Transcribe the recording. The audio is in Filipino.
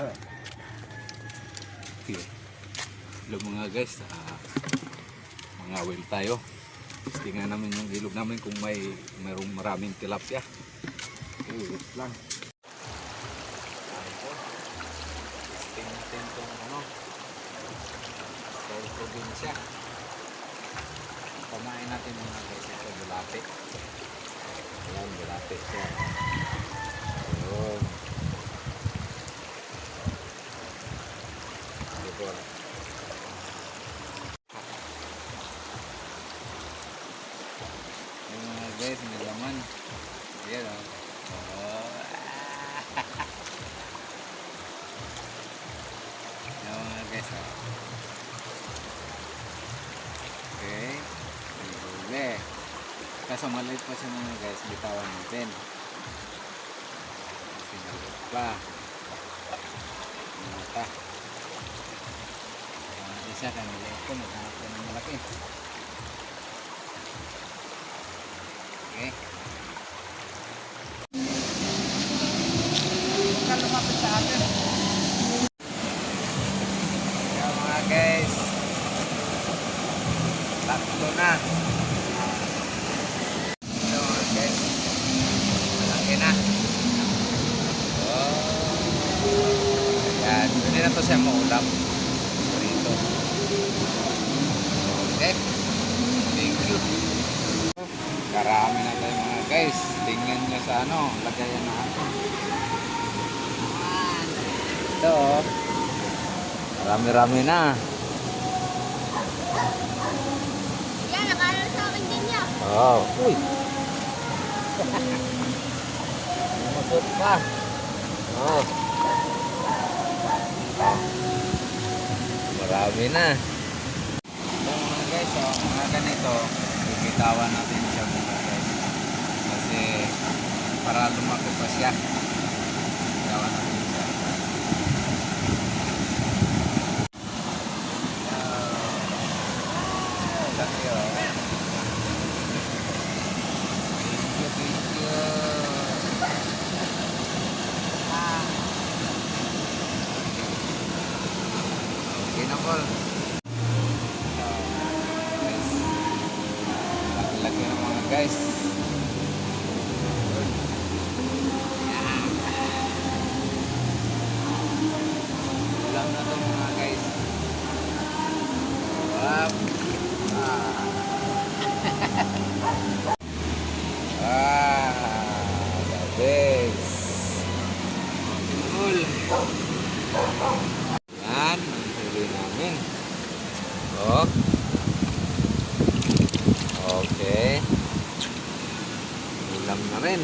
Okay. Hello mga guys, mga well tayo. Tingnan namin yung ilog namin kung mayroong maraming tilapia. Okay, wait lang. Tingnan natin itong probinsya. Pamain natin mga guys, ito bulate. Ayan, bulate siya. Ayun. Ito. Yung mga guys, may laman. Ayan o. Yung mga guys o. Okay. May huli. Kaso maliit pa siya mga guys, bitawan natin. Kasi maliit pa. Mata. Isa kaya maliit ko, maghanap ko ng malaki. Okay. Huwag lumapit sa atin. Kaya mga guys, tatlo na. Ito mga guys, malaki na. Oh. Ayan, pwede na ito siya maulam. Prito. Okay. Thank you. Karami na tayo mga guys. Tingnan nyo sa lagayan natin. Ito oh. Marami-rami na. Yan, nakala sa akin din yan. Oh, uy. Masot pa. Oh. Marami na. Ito mga guys, mga ganito, bibitawan natin siya mga guys. Kasi para lumaki pa siya. Bibitawan natin siya. Laki oh. Thank you. Okay na Paul. Laki ng mga guys. Ulam na ito mga guys. Wow. The best. Cool. Yan, ang huli namin. Oh. Okay. Ulam na rin.